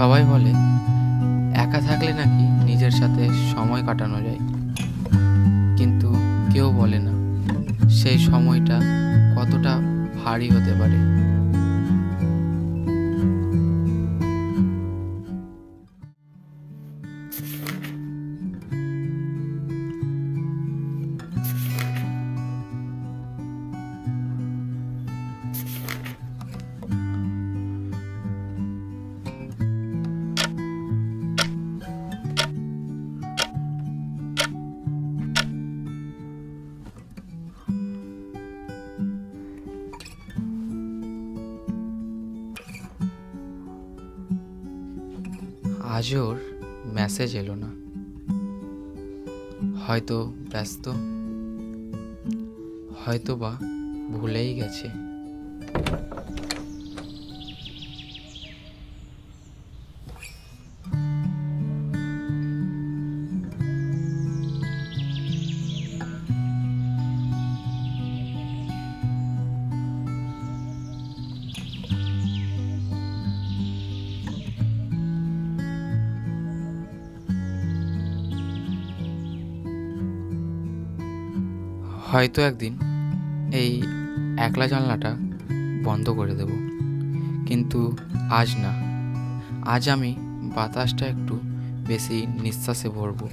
সবাই বলে একা থাকলে নাকি নিজের সাথে সময় কাটানো যায়, কিন্তু কেউ বলে না সেই সময়টা কতটা ভারী হতে পারে। আজ ওর মেসেজ এলো না, হয়তো ব্যস্ত, হয়তো বা ভুলেই গেছে। হয়তো একদিন এই একলা জানলাটা বন্ধ করে দেব, কিন্তু আজ না। আজ আমি বাতাসটা একটু বেশি নিঃশ্বাসে ভরবো।